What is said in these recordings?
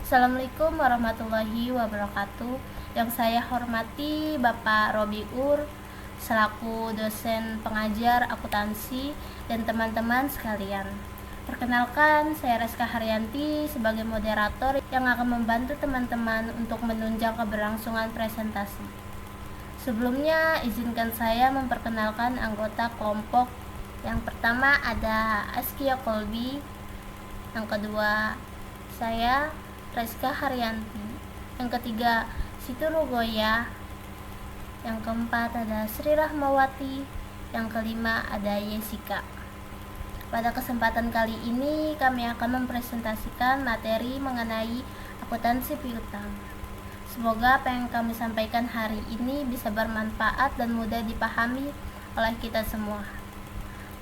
Assalamualaikum warahmatullahi wabarakatuh. Yang saya hormati Bapak Robi Ur selaku dosen pengajar akuntansi dan teman-teman sekalian. Perkenalkan, saya Reska Haryanti sebagai moderator yang akan membantu teman-teman untuk menunjang keberlangsungan presentasi. Sebelumnya, izinkan saya memperkenalkan anggota kelompok. Yang pertama ada Askia Kolbi, yang kedua saya Reska Haryanti, yang ketiga Siti Rugoya, yang keempat ada Sri Rahmawati, yang kelima ada Yesika. Pada kesempatan kali ini kami akan mempresentasikan materi mengenai akuntansi piutang. Semoga apa yang kami sampaikan hari ini bisa bermanfaat dan mudah dipahami oleh kita semua.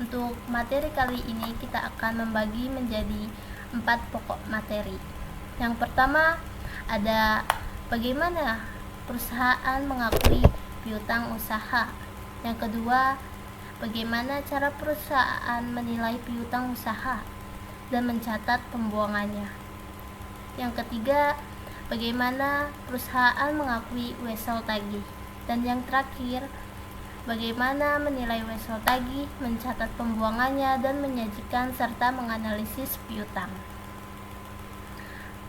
Untuk materi kali ini kita akan membagi menjadi 4 pokok materi. Yang pertama ada bagaimana perusahaan mengakui piutang usaha. Yang kedua, bagaimana cara perusahaan menilai piutang usaha dan mencatat pembuangannya. Yang ketiga, bagaimana perusahaan mengakui wesel tagih. Dan yang terakhir, bagaimana menilai wesel tagih, mencatat pembuangannya, dan menyajikan serta menganalisis piutang.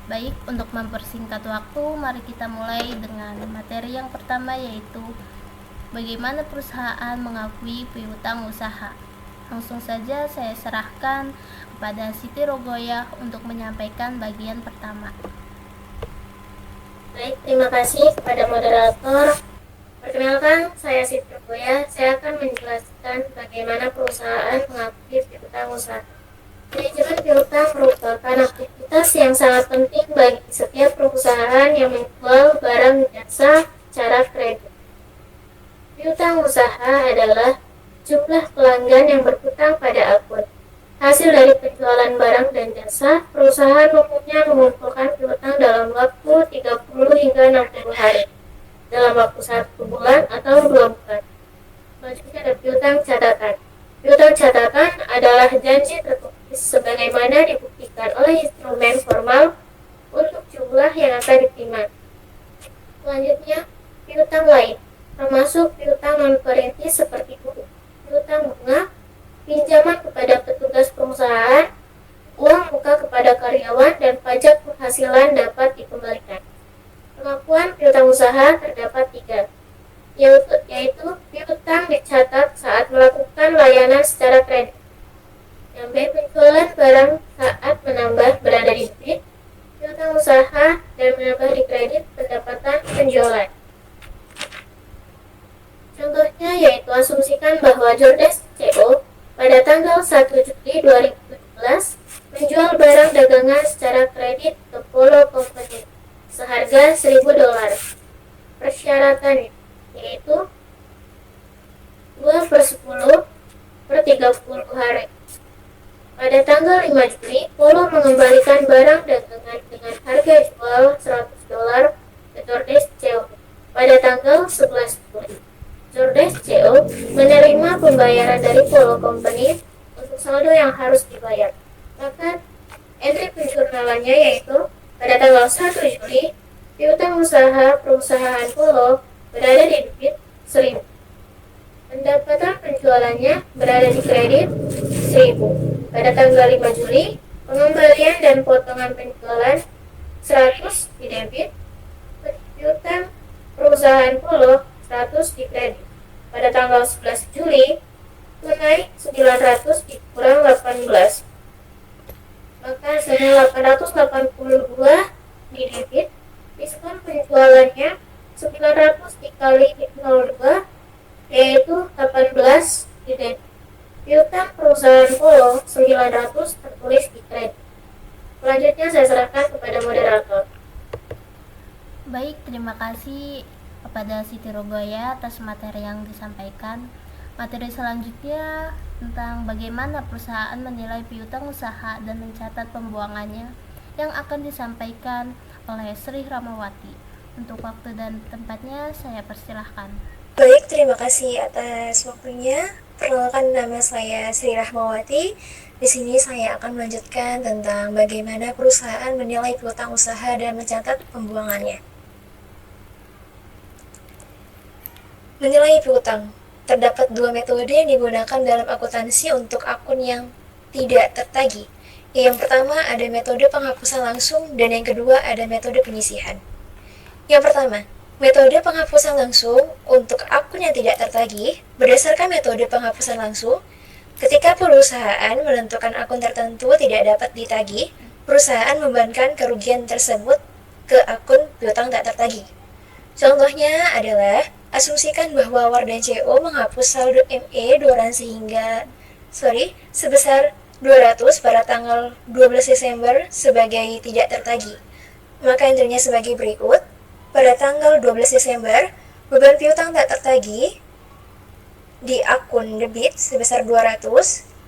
Baik, untuk mempersingkat waktu, mari kita mulai dengan materi yang pertama, yaitu bagaimana perusahaan mengakui piutang usaha. Langsung saja saya serahkan kepada Siti Rugoya untuk menyampaikan bagian pertama. Baik, terima kasih kepada moderator. Perkenalkan, saya Siti Rugoya. Saya akan menjelaskan bagaimana perusahaan mengakui piutang usaha. Manajemen piutang merupakan aktivitas yang sangat penting bagi setiap perusahaan yang menjual barang jasa secara kredit. Piutang usaha adalah jumlah pelanggan yang berhutang pada akun. Hasil dari penjualan barang dan jasa, perusahaan umumnya mengumpulkan piutang dalam waktu 30 hingga 60 hari, dalam waktu 1 bulan atau 2 bulan. Selanjutnya ada piutang catatan. Piutang catatan adalah janji tertulis sebagaimana dibuktikan oleh instrumen formal untuk jumlah yang akan diterima. Selanjutnya, piutang lain, termasuk piutang non-perintis seperti piutang bunga, pinjaman kepada petugas perusahaan, uang muka kepada karyawan, dan pajak penghasilan dapat dikembalikan. Pengakuan piutang usaha terdapat 3, yaitu piutang dicatat saat melakukan layanan secara kredit. Yang B, penjualan barang saat menambah berada di debit, piutang usaha dan menambah di kredit pendapatan penjualan. Contohnya yaitu asumsikan bahwa Jordes CO pada tanggal 1 Juli 2017 menjual barang dagangan secara kredit ke Polo Company seharga $1.000. Persyaratannya yaitu 2/10/30 hari. Pada tanggal 5 Juli, Polo mengembalikan barang dagangan dengan harga jual $100 ke Jordes CO. Pada tanggal 11 Juli, Jordes CO menerima pembayaran dari Polo Company untuk saldo yang harus dibayar. Maka entry penjurnalannya yaitu pada tanggal 1 Juli, piutang usaha perusahaan Polo berada di debit 1.000. Pendapatan penjualannya berada di kredit 1.000. Pada tanggal 5 Juli, pengembalian dan potongan penjualan 100 di debit, piutang perusahaan Polo 100 di kredit. Pada tanggal 11 Juli, tunai 900 dikurang 18. Maka hasilnya 882 di debit, diskon penjualannya 900 dikali 02, yaitu 18 di debit. Piutang perusahaan Polo 900 tertulis di kredit. Selanjutnya saya serahkan kepada moderator. Baik, terima kasih kepada Siti Rugoya atas materi yang disampaikan. Materi selanjutnya tentang bagaimana perusahaan menilai piutang usaha dan mencatat pembuangannya yang akan disampaikan oleh Sri Rahmawati. Untuk waktu dan tempatnya saya persilahkan. Baik, terima kasih atas waktunya. Perkenalkan, nama saya Sri Rahmawati. Di sini saya akan melanjutkan tentang bagaimana perusahaan menilai piutang usaha dan mencatat pembuangannya. Menilai piutang. Terdapat dua metode yang digunakan dalam akuntansi untuk akun yang tidak tertagih. Yang pertama ada metode penghapusan langsung dan yang kedua ada metode penyisihan. Yang pertama, metode penghapusan langsung untuk akun yang tidak tertagih. Berdasarkan metode penghapusan langsung, ketika perusahaan menentukan akun tertentu tidak dapat ditagih, perusahaan membebankan kerugian tersebut ke akun piutang tak tertagih. Contohnya adalah, asumsikan bahwa WAR dan CO menghapus saldo ME sebesar 200 pada tanggal 12 Desember sebagai tidak tertagih. Maka intinya sebagai berikut. Pada tanggal 12 Desember, beban piutang tak tertagih di akun debit sebesar 200,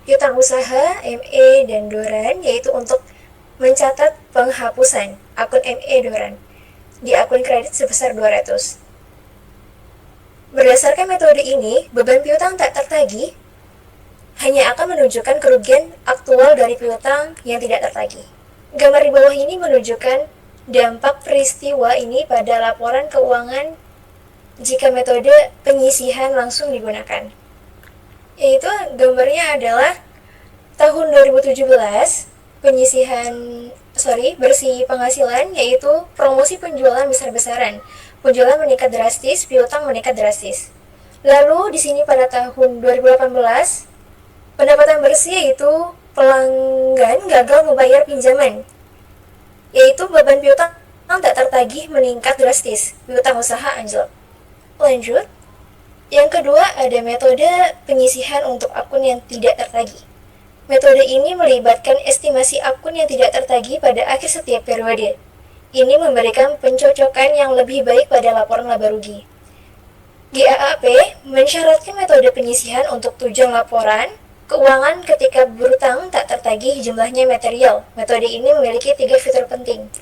piutang usaha, ME, dan Doran, yaitu untuk mencatat penghapusan akun ME Doran di akun kredit sebesar 200. Berdasarkan metode ini, beban piutang tak tertagih hanya akan menunjukkan kerugian aktual dari piutang yang tidak tertagih. Gambar di bawah ini menunjukkan dampak peristiwa ini pada laporan keuangan jika metode penyisihan langsung digunakan. Yaitu gambarnya adalah tahun 2017 bersih penghasilan, yaitu promosi penjualan besar-besaran. Penjualan meningkat drastis, piutang meningkat drastis. Lalu di sini pada tahun 2018 pendapatan bersih yaitu pelanggan gagal membayar pinjaman, yaitu beban piutang tak tertagih meningkat drastis, piutang usaha anjlok. Lanjut, yang kedua ada metode penyisihan untuk akun yang tidak tertagih. Metode ini melibatkan estimasi akun yang tidak tertagih pada akhir setiap periode. Ini memberikan pencocokan yang lebih baik pada laporan laba rugi. GAAP mensyaratkan metode penyisihan untuk tujuan laporan keuangan ketika berutang tak tertagih jumlahnya material. Metode ini memiliki 3 fitur penting.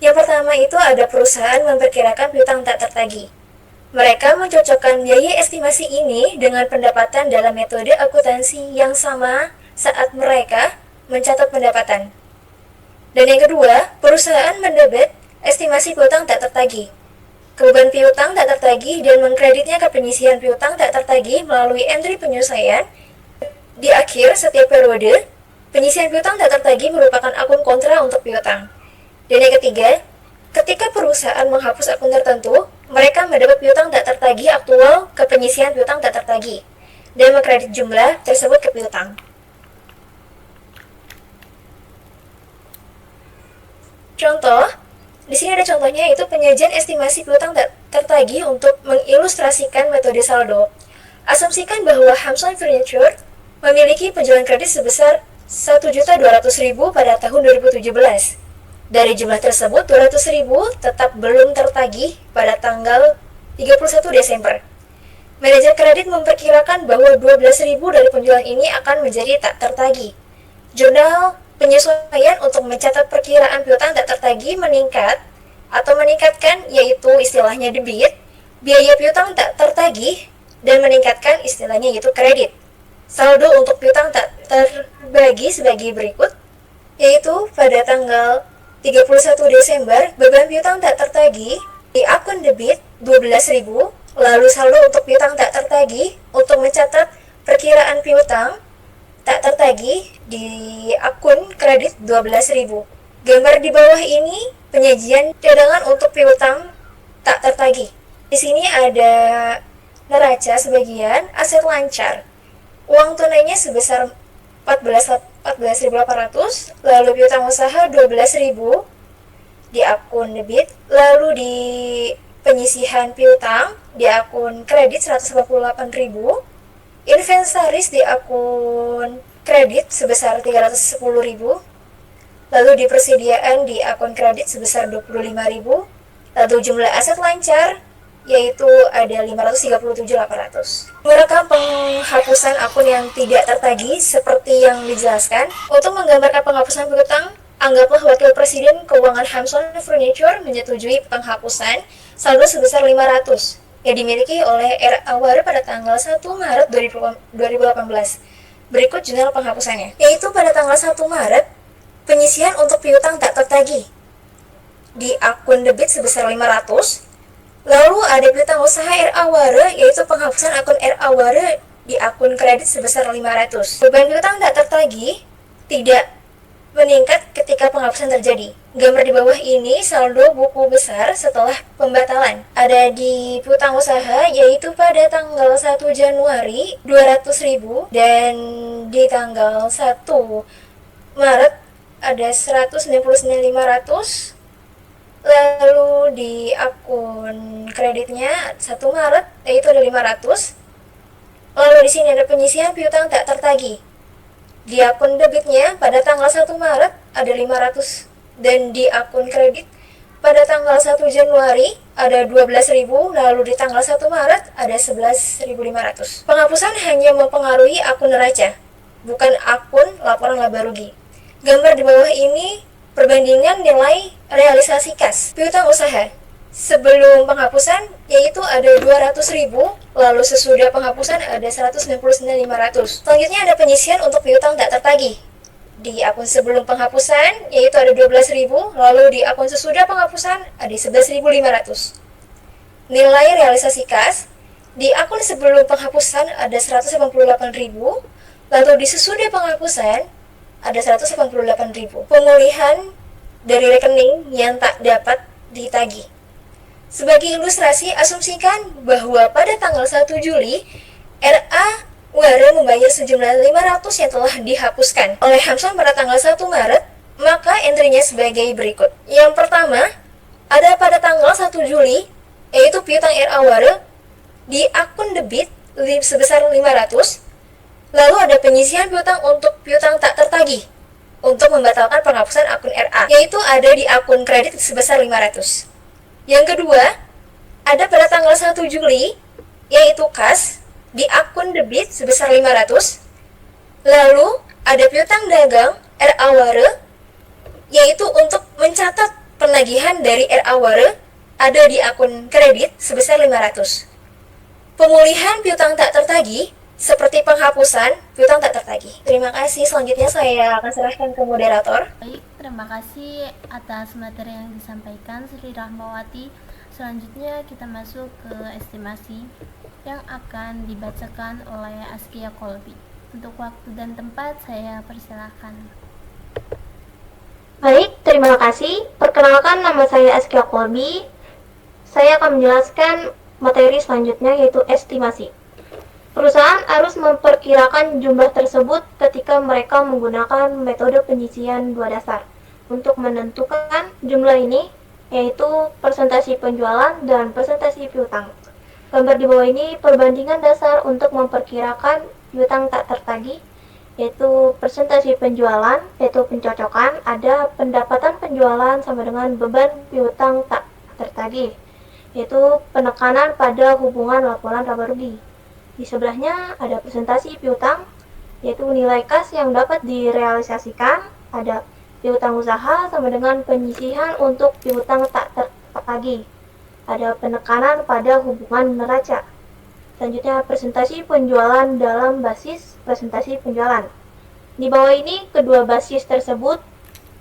Yang pertama itu ada perusahaan memperkirakan piutang tak tertagih. Mereka mencocokkan biaya estimasi ini dengan pendapatan dalam metode akuntansi yang sama saat mereka mencatat pendapatan. Dan yang kedua, perusahaan mendebet estimasi piutang tak tertagih. Beban piutang tak tertagih dan mengkreditnya ke penyisihan piutang tak tertagih melalui entry penyelesaian. Di akhir setiap periode, penyisihan piutang tak tertagih merupakan akun kontra untuk piutang. Dan yang ketiga, ketika perusahaan menghapus akun tertentu, mereka mendapat piutang tak tertagih aktual ke penyisihan piutang tak tertagih dan mengkredit jumlah tersebut ke piutang. Contoh, di sini ada contohnya yaitu penyajian estimasi piutang tak tertagih untuk mengilustrasikan metode saldo. Asumsikan bahwa Hamson Furniture memiliki penjualan kredit sebesar 1.200.000 pada tahun 2017. Dari jumlah tersebut, 200.000 tetap belum tertagih pada tanggal 31 Desember. Manajer kredit memperkirakan bahwa 12.000 dari penjualan ini akan menjadi tak tertagih. Jurnal penyesuaian untuk mencatat perkiraan piutang tak tertagih meningkatkan yaitu istilahnya debit, biaya piutang tak tertagih, dan meningkatkan istilahnya yaitu kredit. Saldo untuk piutang tak terbagi sebagai berikut, yaitu pada tanggal 31 Desember, beban piutang tak tertagih di akun debit 12.000, lalu saldo untuk piutang tak tertagih untuk mencatat perkiraan piutang tak tertagih di akun kredit 12.000. Gambar di bawah ini penyajian cadangan untuk piutang tak tertagih. Di sini ada neraca sebagian, aset lancar. Uang tunainya sebesar 14.800, lalu piutang usaha 12.000 di akun debit, lalu di penyisihan piutang di akun kredit 148.000, inventaris di akun kredit sebesar 310.000, lalu di persediaan di akun kredit sebesar 25.000, lalu jumlah aset lancar yaitu ada 537.800. Merekam penghapusan akun yang tidak tertagih seperti yang dijelaskan. Untuk menggambarkan penghapusan piutang, anggaplah Wakil Presiden Keuangan Hamson Furniture menyetujui penghapusan saldo sebesar 500 yang dimiliki oleh R.A. Ware pada tanggal 1 Maret 2018. Berikut jurnal penghapusannya, yaitu pada tanggal 1 Maret, penyisihan untuk piutang tak tertagih di akun debit sebesar 500. Lalu ada piutang usaha R.A. Ware, yaitu penghapusan akun R.A. Ware di akun kredit sebesar 500. Beban piutang tak tertagih tidak meningkat ketika penghapusan terjadi. Gambar di bawah ini saldo buku besar setelah pembatalan. Ada di piutang usaha, yaitu pada tanggal 1 Januari 200.000 dan di tanggal 1 Maret ada 199.500. Lalu di akun kreditnya 1 Maret yaitu ada 500. Lalu di sini ada penyisihan piutang tak tertagih. Di akun debitnya pada tanggal 1 Maret ada 500 dan di akun kredit pada tanggal 1 Januari ada 12.000, lalu di tanggal 1 Maret ada 11.500. Penghapusan hanya mempengaruhi akun neraca, bukan akun laporan laba rugi. Gambar di bawah ini perbandingan nilai realisasi kas piutang usaha sebelum penghapusan, yaitu ada 200.000, lalu sesudah penghapusan ada 199.500. Selanjutnya ada penyisihan untuk piutang tak tertagih. Di akun sebelum penghapusan, yaitu ada 12.000, lalu di akun sesudah penghapusan ada 11.500. Nilai realisasi kas di akun sebelum penghapusan ada 188.000, lalu di sesudah penghapusan ada 188.000. Pemulihan dari rekening yang tak dapat ditagih. Sebagai ilustrasi, asumsikan bahwa pada tanggal 1 Juli, R.A. Ware membayar sejumlah 500 yang telah dihapuskan oleh Hamson pada tanggal 1 Maret, maka entry-nya sebagai berikut. Yang pertama, ada pada tanggal 1 Juli, yaitu piutang R.A. Ware di akun debit sebesar 500, lalu ada penyisihan piutang untuk piutang tak tertagih untuk membatalkan penghapusan akun RA, yaitu ada di akun kredit sebesar 500. Yang kedua, ada pada tanggal 1 Juli, yaitu kas di akun debit sebesar 500. Lalu ada piutang dagang R.A. Ware, yaitu untuk mencatat penagihan dari R.A. Ware ada di akun kredit sebesar 500. Pemulihan piutang tak tertagih seperti penghapusan piutang tak tertagih. Terima kasih. Selanjutnya saya akan serahkan ke moderator. Baik, terima kasih atas materi yang disampaikan Sri Rahmawati. Selanjutnya kita masuk ke estimasi yang akan dibacakan oleh Askia Kolbi. Untuk waktu dan tempat saya persilahkan. Baik, terima kasih. Perkenalkan, nama saya Askia Kolbi. Saya akan menjelaskan materi selanjutnya, yaitu estimasi. Perusahaan harus memperkirakan jumlah tersebut ketika mereka menggunakan metode penyisihan dua dasar. Untuk menentukan jumlah ini, yaitu persentase penjualan dan persentase piutang. Gambar di bawah ini perbandingan dasar untuk memperkirakan piutang tak tertagih, yaitu persentase penjualan, yaitu pencocokan, ada pendapatan penjualan sama dengan beban piutang tak tertagih, yaitu penekanan pada hubungan laporan laba rugi. Di sebelahnya ada presentasi piutang, yaitu nilai kas yang dapat direalisasikan, ada piutang usaha sama dengan penyisihan untuk piutang tak tertagih, ada penekanan pada hubungan neraca. Selanjutnya presentasi penjualan dalam basis presentasi penjualan. Di bawah ini kedua basis tersebut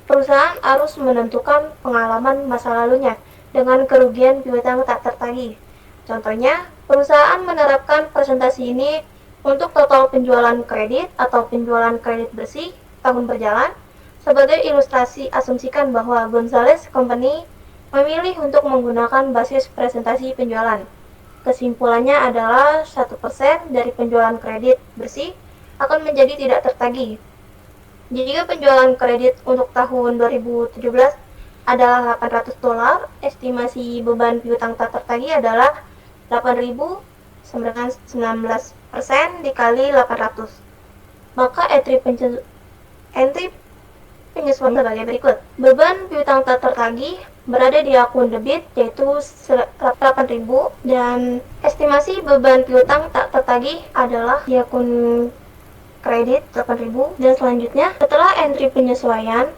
perusahaan harus menentukan pengalaman masa lalunya dengan kerugian piutang tak tertagih. Contohnya, perusahaan menerapkan presentasi ini untuk total penjualan kredit atau penjualan kredit bersih tahun berjalan. Sebagai ilustrasi, asumsikan bahwa Gonzales Company memilih untuk menggunakan basis presentasi penjualan. Kesimpulannya adalah 1% dari penjualan kredit bersih akan menjadi tidak tertagih. Jika penjualan kredit untuk tahun 2017 adalah $800, estimasi beban piutang tak tertagih adalah 8.000 sama dengan 19% dikali 800. Maka entry penyesuaian sebagai berikut. Beban piutang tak tertagih berada di akun debit, yaitu 8.000, dan estimasi beban piutang tak tertagih adalah di akun kredit 8.000. Dan selanjutnya, setelah entry penyesuaian,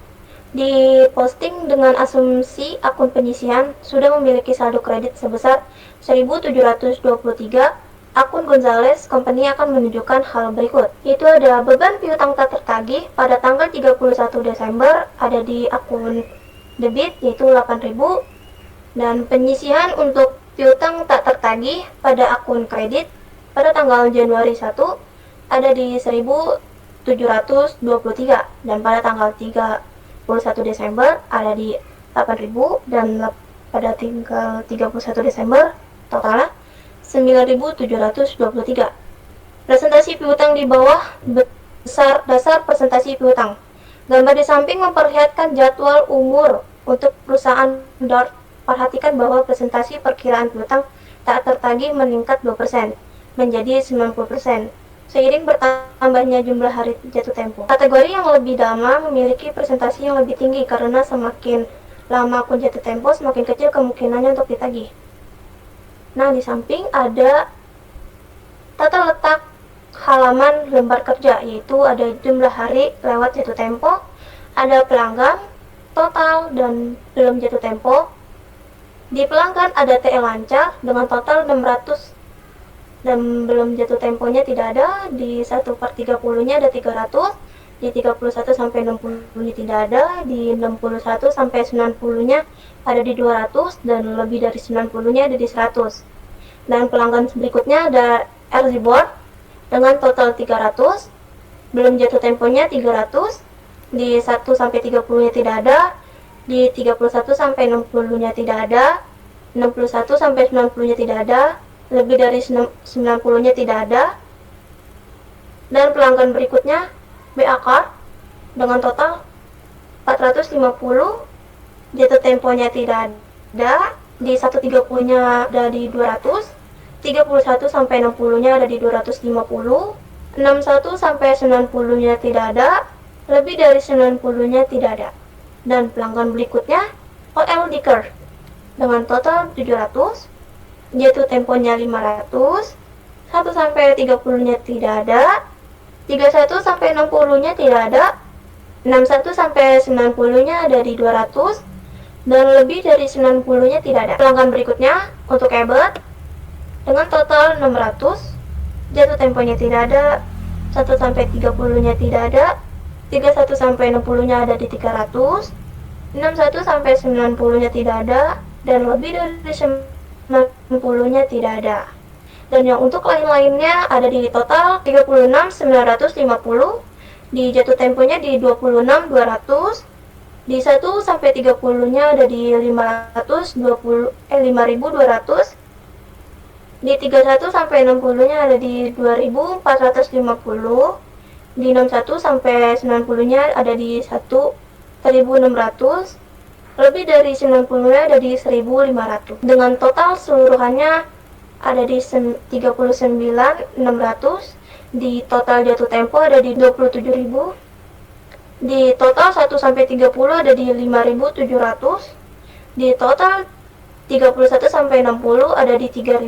diposting dengan asumsi akun penyisian sudah memiliki saldo kredit sebesar 1.723. Akun Gonzales Company akan menunjukkan hal berikut. Itu ada beban piutang tak tertagih pada tanggal 31 Desember ada di akun debit yaitu 8.000, dan penyisihan untuk piutang tak tertagih pada akun kredit pada tanggal Januari 1 ada di 1.723, dan pada tanggal 31 Desember ada di 8.000, dan pada tanggal 31 Desember totalnya 9.723. Presentasi piutang di bawah dasar presentasi piutang. Gambar di samping memperlihatkan jadwal umur untuk perusahaan DART. Perhatikan bahwa presentasi perkiraan piutang tak tertagih meningkat 2% menjadi 90%. Seiring bertambahnya jumlah hari jatuh tempo. Kategori yang lebih lama memiliki presentasi yang lebih tinggi karena semakin lama akun jatuh tempo, semakin kecil kemungkinannya untuk ditagih. Nah, di samping ada tata letak halaman lembar kerja, yaitu ada jumlah hari lewat jatuh tempo, ada pelanggan, total, dan belum jatuh tempo. Di pelanggan ada TL lancar dengan total 600 dan belum jatuh temponya tidak ada. Di 1/30-nya ada 300, di 31 sampai 60-nya tidak ada, di 61 sampai 90-nya ada di 200, dan lebih dari 90-nya ada di 100. Dan pelanggan berikutnya ada RZ Board dengan total 300, belum jatuh temponya 300, di 1 sampai 30-nya tidak ada, di 31 sampai 60-nya tidak ada, 61 sampai 90-nya tidak ada, lebih dari 90-nya tidak ada. Dan pelanggan berikutnya BA Card dengan total 450, jatuh temponya tidak ada, di 130-nya ada di 200, 31 sampai 60-nya ada di 250, 61 sampai 90-nya tidak ada, lebih dari 90-nya tidak ada. Dan pelanggan berikutnya OL Dicker dengan total 700, jatuh temponya 500, 1 sampai 30-nya tidak ada, 31 sampai 60-nya tidak ada, 61 sampai 90-nya ada di 200, dan lebih dari 90-nya tidak ada. Pelanggan berikutnya untuk Ebert dengan total 600, jatuh temponya tidak ada, 1 sampai 30-nya tidak ada, 31 sampai 60-nya ada di 300, 61 sampai 90-nya tidak ada, dan lebih dari 90-nya tidak ada. Dan yang untuk lain-lainnya ada di total 36.950, di jatuh temponya di 26.200, di 1 sampai 30-nya ada di 5.200, di 31 sampai 60-nya ada di 2.450, di 61 sampai 90-nya ada di 1.600, lebih dari 90-nya ada di 1.500. Dengan total seluruhannya ada di 39.600, di total jatuh tempo ada di 27.000, di total 1 sampai 30 ada di 5.700, di total 31 sampai 60 ada di 3.000,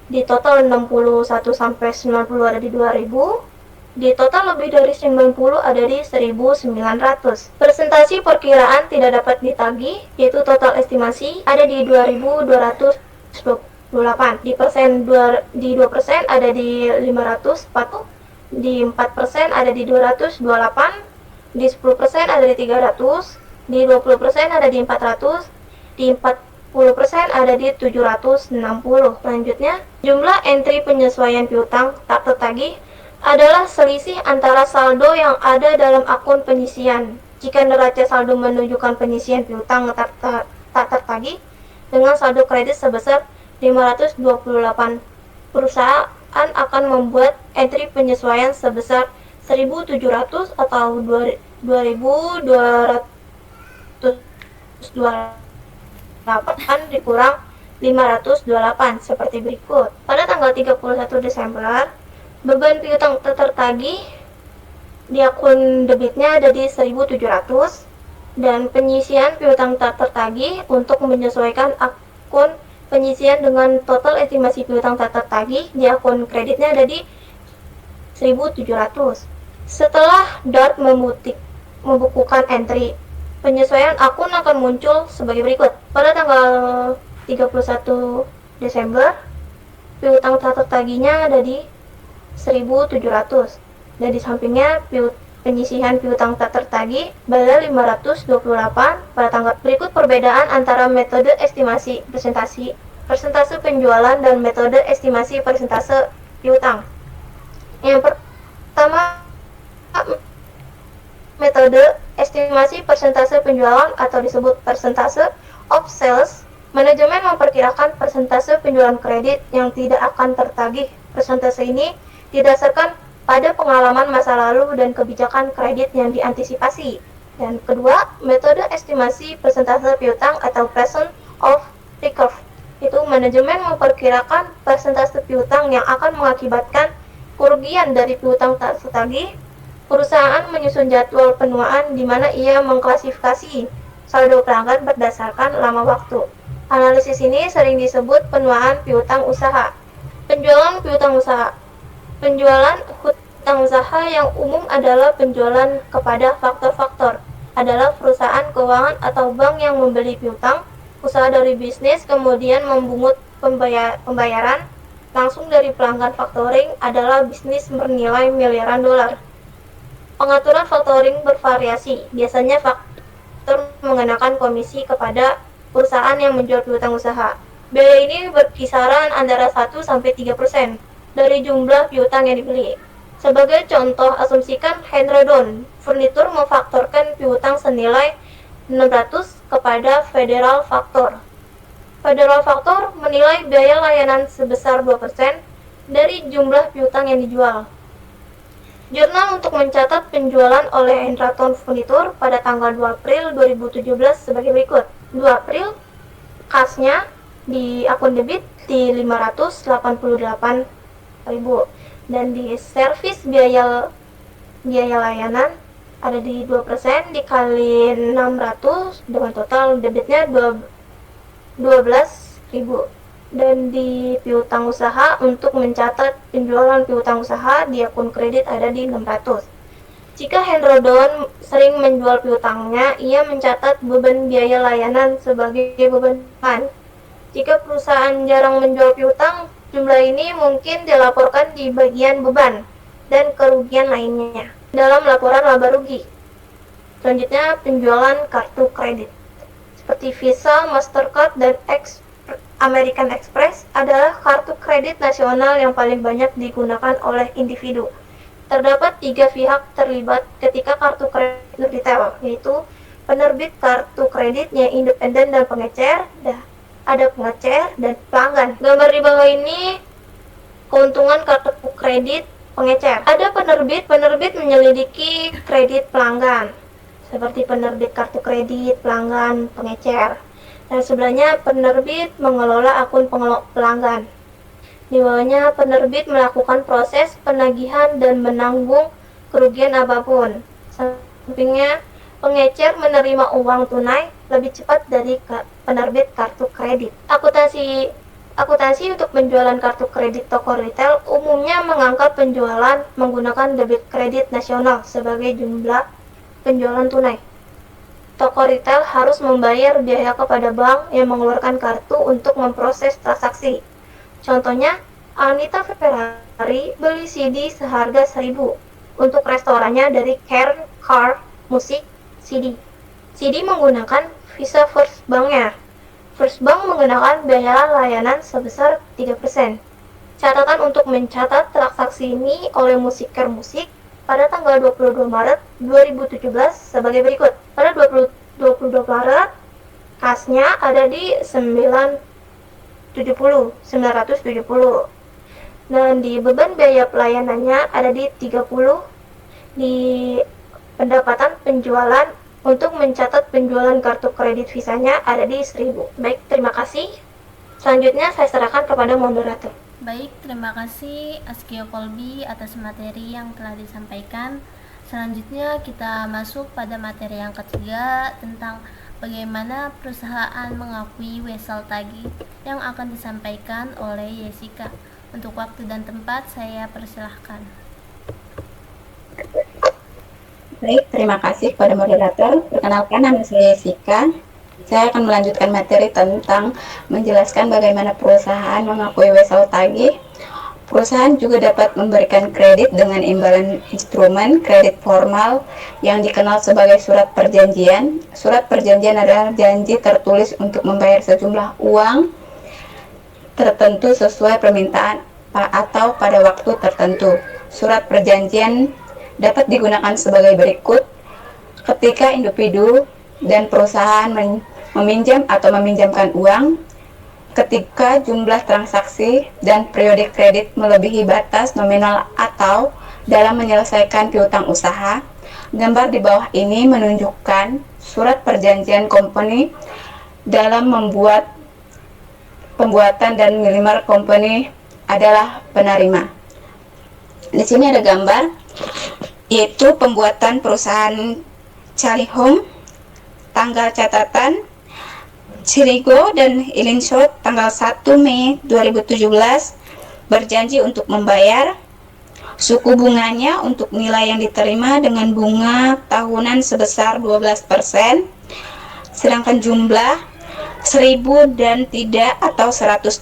di total 61 sampai 90 ada di 2.000, di total lebih dari 90 ada di 1.900. Presentasi perkiraan tidak dapat ditagih, yaitu total estimasi ada di 2.228. Di 2% ada di 540, di 4% ada di 228, di 10% ada di 300, di 20% ada di 400, di 40% ada di 760. Selanjutnya, jumlah entry penyesuaian piutang tak tertagih adalah selisih antara saldo yang ada dalam akun penyisian. Jika neraca saldo menunjukkan penyisian piutang tak tertagih dengan saldo kredit sebesar 528, perusahaan akan membuat entry penyesuaian sebesar 1.700 atau 2.228 dikurang 528 seperti berikut. Pada tanggal 31 Desember, beban piutang tertagih di akun debitnya ada di 1.700, dan penyisian piutang tak tertagih untuk menyesuaikan akun penyisian dengan total estimasi piutang tak tertagih di akun kreditnya ada di 1.700. Setelah DART membukukan entry Penyesuaian akun akan muncul sebagai berikut. Pada tanggal 31 Desember, piutang tak tertagihnya ada di 1.700, dan di sampingnya penyisihan piutang tak tertagih pada 528 pada tanggal. Berikut perbedaan antara metode estimasi persentase penjualan dan metode estimasi persentase piutang. Yang pertama, metode estimasi persentase penjualan atau disebut persentase of sales. Manajemen memperkirakan persentase penjualan kredit yang tidak akan tertagih. Persentase ini didasarkan pada pengalaman masa lalu dan kebijakan kredit yang diantisipasi. Dan kedua, metode estimasi persentase piutang atau percent of recovery. Itu manajemen memperkirakan persentase piutang yang akan mengakibatkan kerugian dari piutang tak tertagih. Perusahaan menyusun jadwal penuaan di mana ia mengklasifikasi saldo pelanggan berdasarkan lama waktu. Analisis ini sering disebut penuaan piutang usaha. Penjualan piutang usaha. Penjualan hutang usaha yang umum adalah penjualan kepada faktor-faktor. Adalah perusahaan keuangan atau bank yang membeli piutang usaha dari bisnis kemudian memungut pembayaran langsung dari pelanggan. Factoring adalah bisnis bernilai miliaran dolar. Pengaturan factoring bervariasi. Biasanya faktor mengenakan komisi kepada perusahaan yang menjual piutang usaha. Biaya ini berkisaran antara 1-3% dari jumlah piutang yang dibeli. Sebagai contoh, asumsikan Henrodon Furniture memfaktorkan piutang senilai 600 kepada Federal Factor. Federal Factor menilai biaya layanan sebesar 2% dari jumlah piutang yang dijual. Jurnal untuk mencatat penjualan oleh Henrodon Furniture pada tanggal 2 April 2017 sebagai berikut. 2 April, kasnya di akun debit di 588.000 dan di servis biaya layanan ada di 2% dikali 600 dengan total debitnya 12.000. Dan di piutang usaha untuk mencatat penjualan piutang usaha di akun kredit ada di 600. Jika Henrodon sering menjual piutangnya, ia mencatat beban biaya layanan sebagai beban. Jika perusahaan jarang menjual piutang, jumlah ini mungkin dilaporkan di bagian beban dan kerugian lainnya dalam laporan laba rugi. Selanjutnya, penjualan kartu kredit. Seperti Visa, Mastercard, dan American Express adalah kartu kredit nasional yang paling banyak digunakan oleh individu. Terdapat 3 pihak terlibat ketika kartu kredit retail, yaitu penerbit kartu kredit yang independen dan pengecer. Ada pengecer dan pelanggan. Gambar di bawah ini keuntungan kartu kredit pengecer. Ada penerbit menyelidiki kredit pelanggan, seperti penerbit kartu kredit pelanggan pengecer. Dan sebelahnya penerbit mengelola akun pelanggan. Di bawahnya penerbit melakukan proses penagihan dan menanggung kerugian apapun. Sampingnya pengecer menerima uang tunai lebih cepat dari penerbit kartu kredit. Akuntansi untuk penjualan kartu kredit toko retail umumnya mengangkat penjualan menggunakan debit kredit nasional sebagai jumlah penjualan tunai. Toko retail harus membayar biaya kepada bank yang mengeluarkan kartu untuk memproses transaksi. Contohnya, Anita Ferrari beli CD seharga 1.000 untuk restorannya dari Kern Car Music CD. CD menggunakan Visa First Bank-nya. First Bank menggunakan biaya layanan sebesar 3%. Catatan untuk mencatat transaksi ini oleh Musiker Musik pada tanggal 22 Maret 2017 sebagai berikut. Pada 22 Maret, kasnya ada di 970. Dan di beban biaya pelayanannya ada di 30. Di pendapatan penjualan untuk mencatat penjualan kartu kredit Visanya ada di 1.000. Baik, terima kasih. Selanjutnya saya serahkan kepada moderator. Baik, terima kasih Askio Kolbi atas materi yang telah disampaikan. Selanjutnya kita masuk pada materi yang ketiga tentang bagaimana perusahaan mengakui wesel tagih yang akan disampaikan oleh Jessica. Untuk waktu dan tempat saya persilahkan. Baik, terima kasih kepada moderator. Perkenalkan, nama saya Jessica. Saya akan melanjutkan materi tentang menjelaskan bagaimana perusahaan mengakui wesel tagih. Perusahaan juga dapat memberikan kredit dengan imbalan instrumen kredit formal yang dikenal sebagai surat perjanjian. Surat perjanjian adalah janji tertulis untuk membayar sejumlah uang tertentu sesuai permintaan atau pada waktu tertentu. Surat perjanjian dapat digunakan sebagai berikut: ketika individu dan perusahaan meminjam atau meminjamkan uang, ketika jumlah transaksi dan periode kredit melebihi batas nominal, atau dalam menyelesaikan piutang usaha. Gambar di bawah ini menunjukkan surat perjanjian company dalam pembuatan dan Myanmar company adalah penerima. Di sini ada gambar, yaitu pembuatan perusahaan Charlie-Home, tanggal catatan Chirigo dan Ilinshot tanggal 1 Mei 2017 berjanji untuk membayar. Suku bunganya untuk nilai yang diterima dengan bunga tahunan sebesar 12%, sedangkan jumlah 1000 dan tidak atau $100.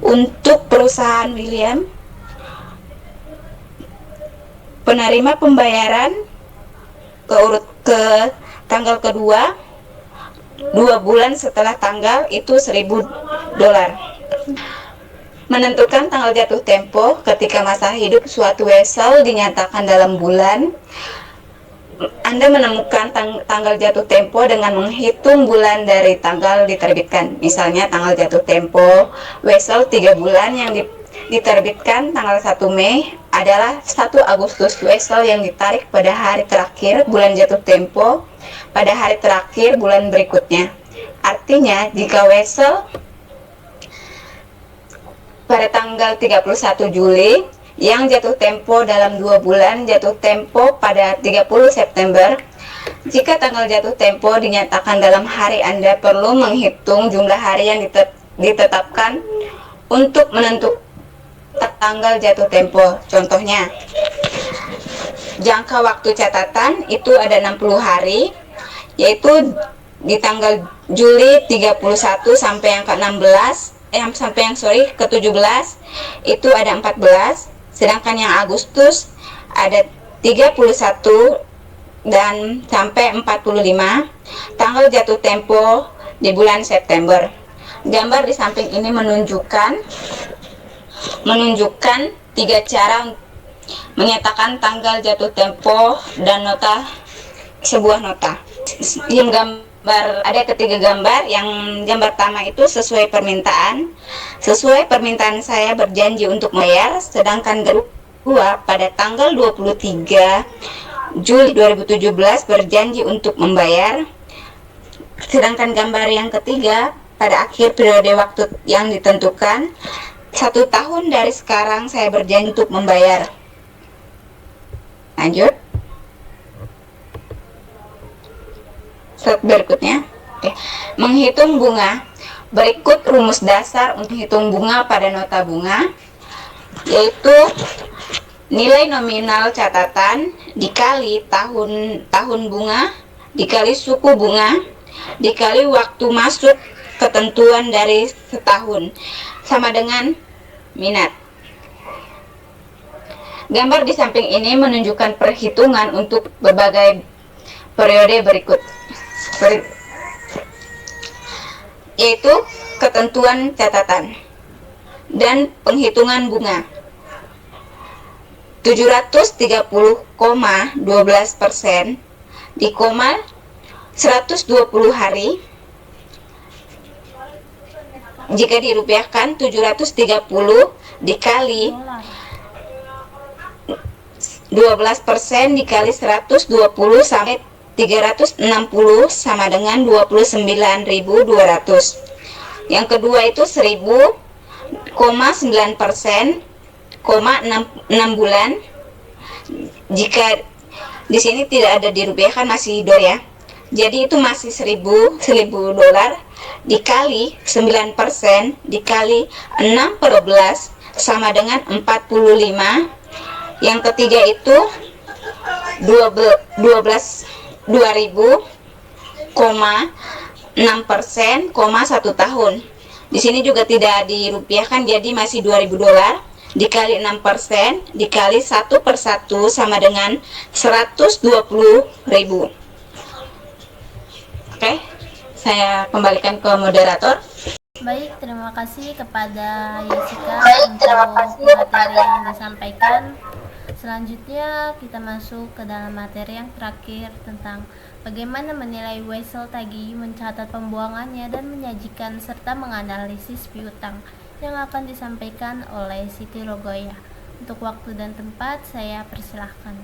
Untuk perusahaan William, penerima pembayaran ke tanggal kedua 2 bulan setelah tanggal itu $1000. Menentukan tanggal jatuh tempo ketika masa hidup suatu wesel dinyatakan dalam bulan. Anda menemukan tanggal jatuh tempo dengan menghitung bulan dari tanggal diterbitkan. Misalnya tanggal jatuh tempo wesel 3 bulan yang diterbitkan tanggal 1 Mei adalah 1 Agustus wesel yang ditarik pada hari terakhir bulan jatuh tempo pada hari terakhir bulan berikutnya. Artinya, jika wesel pada tanggal 31 Juli yang jatuh tempo dalam 2 bulan jatuh tempo pada 30 September, jika tanggal jatuh tempo dinyatakan dalam hari, Anda perlu menghitung jumlah hari yang ditetapkan untuk menentukan tanggal jatuh tempo. Contohnya, jangka waktu catatan itu ada 60 hari, yaitu di tanggal Juli 31 sampai yang ke-16, ke-17 itu ada 14, sedangkan yang Agustus ada 31 dan sampai 45 tanggal jatuh tempo di bulan September. Gambar di samping ini menunjukkan 3 cara menyatakan tanggal jatuh tempo dan sebuah nota. Yang gambar ada ketiga gambar. Yang gambar pertama itu sesuai permintaan. Sesuai permintaan saya berjanji untuk membayar. Sedangkan kedua pada tanggal 23 Juli 2017 berjanji untuk membayar. Sedangkan gambar yang ketiga pada akhir periode waktu yang ditentukan, 1 tahun dari sekarang saya berjanji untuk membayar. Lanjut. Slide berikutnya. Oke. Menghitung bunga. Berikut rumus dasar untuk hitung bunga pada nota bunga, yaitu nilai nominal catatan dikali tahun bunga dikali suku bunga dikali waktu masuk ketentuan dari setahun sama dengan minat. Gambar di samping ini menunjukkan perhitungan untuk berbagai periode berikut, yaitu ketentuan catatan dan penghitungan bunga. 730,12% di koma 120 hari. Jika dirupiahkan, 730 dikali 12% dikali 120 sampai 360 sama dengan 29.200. Yang kedua itu 1000,9%, 6 bulan. Jika di sini tidak ada dirupiahkan, masih $, ya. Jadi itu masih $1000 dikali 9% dikali 6/11 sama dengan 45. Yang ketiga itu 12.6%, 1 tahun. Di sini juga tidak dirupiahkan, jadi masih 2.000 dolar dikali 6% dikali 1/1 sama dengan 120.000. Oke, saya kembalikan ke moderator. Baik, terima kasih kepada Jessica untuk materi yang disampaikan. Selanjutnya kita masuk ke dalam materi yang terakhir tentang bagaimana menilai wesel tagih, mencatat pembuangannya, dan menyajikan serta menganalisis piutang yang akan disampaikan oleh Siti Rogoya. Untuk waktu dan tempat saya persilahkan.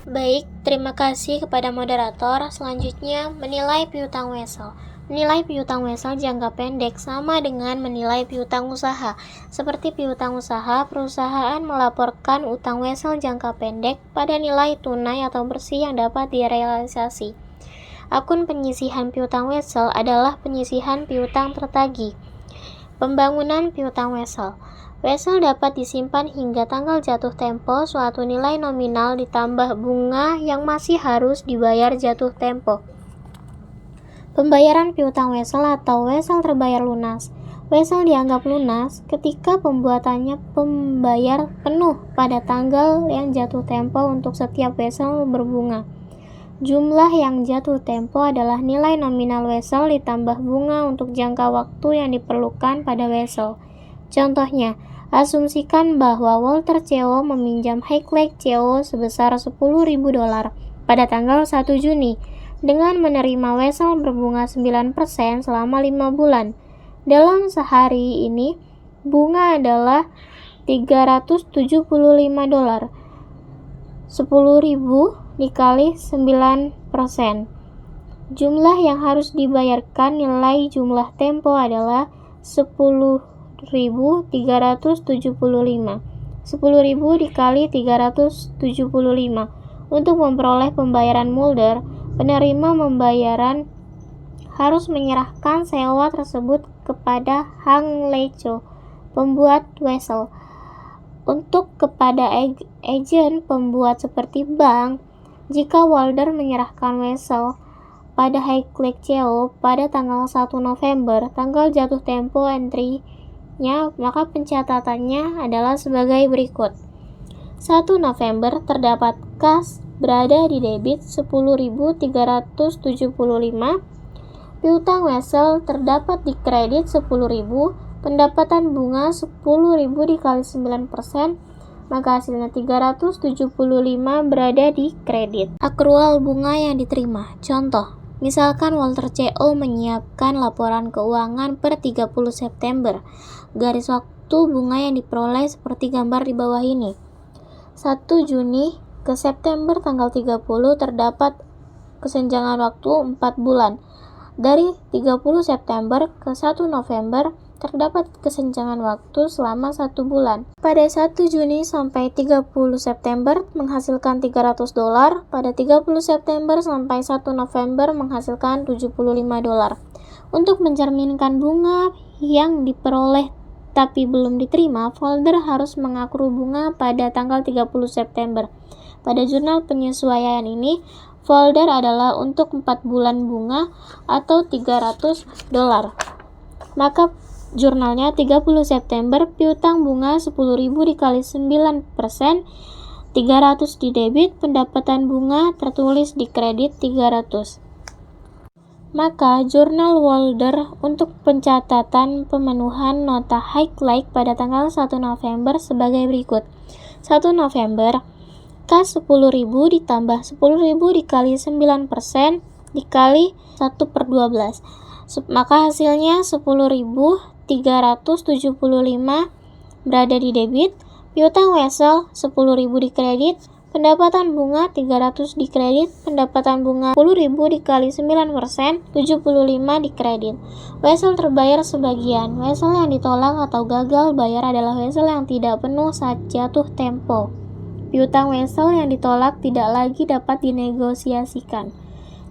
Baik, terima kasih kepada moderator. Selanjutnya, menilai piutang wesel. Menilai piutang wesel jangka pendek sama dengan menilai piutang usaha. Seperti piutang usaha, perusahaan melaporkan utang wesel jangka pendek pada nilai tunai atau bersih yang dapat direalisasi. Akun penyisihan piutang wesel adalah penyisihan piutang tertagih. Pembangunan piutang wesel. Wesel dapat disimpan hingga tanggal jatuh tempo suatu nilai nominal ditambah bunga yang masih harus dibayar jatuh tempo. Pembayaran piutang wesel atau wesel terbayar lunas. Wesel dianggap lunas ketika pembuatannya pembayar penuh pada tanggal yang jatuh tempo untuk setiap wesel berbunga. Jumlah yang jatuh tempo adalah nilai nominal wesel ditambah bunga untuk jangka waktu yang diperlukan pada wesel. Contohnya, asumsikan bahwa Walter CO meminjam High-Lake CO sebesar 10.000 dolar pada tanggal 1 Juni dengan menerima wesel berbunga 9% selama 5 bulan. Dalam sehari ini, bunga adalah 375 dolar. 10.000 dikali 9%. Jumlah yang harus dibayarkan nilai jumlah tempo adalah 10.375. 10.000 dikali 375. Untuk memperoleh pembayaran Mulder, penerima pembayaran harus menyerahkan sewa tersebut kepada Hang Lecho, pembuat wesel. Untuk kepada agen pembuat seperti bank, jika Walder menyerahkan wesel pada High-Lake CO pada tanggal 1 November, tanggal jatuh tempo entry-nya, maka pencatatannya adalah sebagai berikut. 1 November terdapat kas berada di debit 10.375, piutang wesel terdapat di kredit 10.000, pendapatan bunga 10.000 dikali 9%, maka hasilnya 375 berada di kredit. Akrual bunga yang diterima. Contoh, misalkan Walter CO menyiapkan laporan keuangan per 30 September. Garis waktu bunga yang diperoleh seperti gambar di bawah ini. 1 Juni ke September tanggal 30 terdapat kesenjangan waktu 4 bulan. Dari 30 September ke 1 November terdapat kesenjangan waktu selama 1 bulan. Pada 1 Juni sampai 30 September menghasilkan 300 dolar, pada 30 September sampai 1 November menghasilkan 75 dolar. Untuk mencerminkan bunga yang diperoleh tapi belum diterima, folder harus mengakru bunga pada tanggal 30 September. Pada jurnal penyesuaian ini, folder adalah untuk 4 bulan bunga atau 300 dolar. Maka jurnalnya 30 September, piutang bunga 10.000 dikali 9%, 300 di debit, pendapatan bunga tertulis di kredit 300. Maka jurnal Walder untuk pencatatan pemenuhan nota High-Lake pada tanggal 1 November sebagai berikut. 1 November, kas 10.000 ditambah 10.000 dikali 9% dikali 1/12. Maka hasilnya 10.375 berada di debit, piutang wesel 10.000 di kredit, pendapatan bunga 300 di kredit, pendapatan bunga 10.000 dikali 9%, 75 di kredit. Wesel terbayar sebagian. Wesel yang ditolak atau gagal bayar adalah wesel yang tidak penuh saat jatuh tempo. Piutang wesel yang ditolak tidak lagi dapat dinegosiasikan.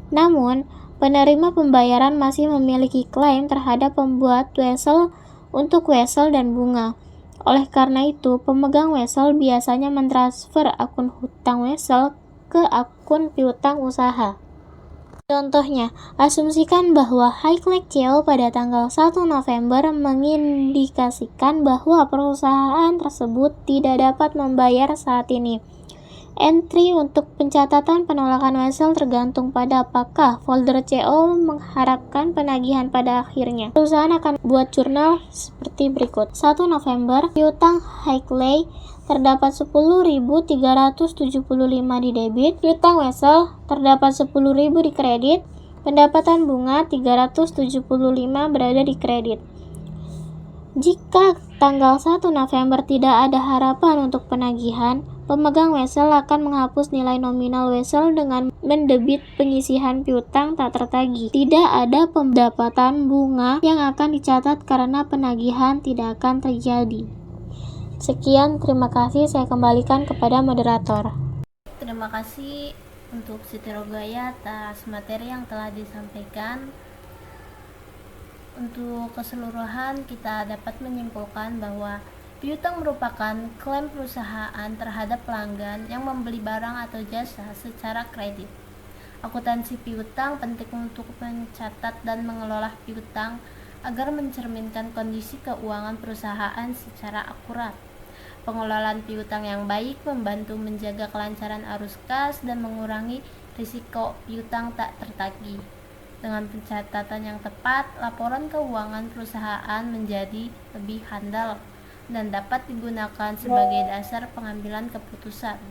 Namun, penerima pembayaran masih memiliki klaim terhadap pembuat wesel untuk wesel dan bunga. Oleh karena itu, pemegang wesel biasanya mentransfer akun hutang wesel ke akun piutang usaha. Contohnya, asumsikan bahwa Highlight CO pada tanggal 1 November mengindikasikan bahwa perusahaan tersebut tidak dapat membayar saat ini. Entry untuk pencatatan penolakan wesel tergantung pada apakah folder CO mengharapkan penagihan pada akhirnya. Perusahaan akan buat jurnal seperti berikut. 1 November, piutang Highlight terdapat 10.375 di debit, piutang wesel terdapat 10.000 di kredit, pendapatan bunga 375 berada di kredit. Jika tanggal 1 November tidak ada harapan untuk penagihan, pemegang wesel akan menghapus nilai nominal wesel dengan mendebit pengisian piutang tak tertagih. Tidak ada pendapatan bunga yang akan dicatat karena penagihan tidak akan terjadi. Sekian, terima kasih. Saya kembalikan kepada moderator. Terima kasih untuk Siti Rogaya atas materi yang telah disampaikan. Untuk keseluruhan, kita dapat menyimpulkan bahwa piutang merupakan klaim perusahaan terhadap pelanggan yang membeli barang atau jasa secara kredit. Akuntansi piutang penting untuk mencatat dan mengelola piutang agar mencerminkan kondisi keuangan perusahaan secara akurat. Pengelolaan piutang yang baik membantu menjaga kelancaran arus kas dan mengurangi risiko piutang tak tertagih. Dengan pencatatan yang tepat, laporan keuangan perusahaan menjadi lebih handal dan dapat digunakan sebagai dasar pengambilan keputusan.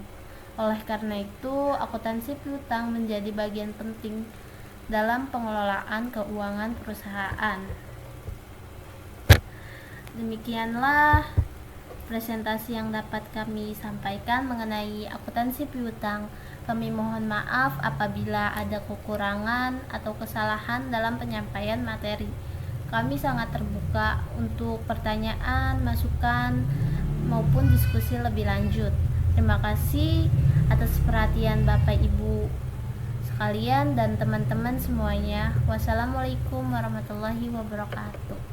Oleh karena itu, akuntansi piutang menjadi bagian penting dalam pengelolaan keuangan perusahaan. Demikianlah presentasi yang dapat kami sampaikan mengenai akuntansi piutang. Kami mohon maaf apabila ada kekurangan atau kesalahan dalam penyampaian materi. Kami sangat terbuka untuk pertanyaan, masukan, maupun diskusi lebih lanjut. Terima kasih atas perhatian Bapak Ibu sekalian dan teman-teman semuanya. Wassalamualaikum warahmatullahi wabarakatuh.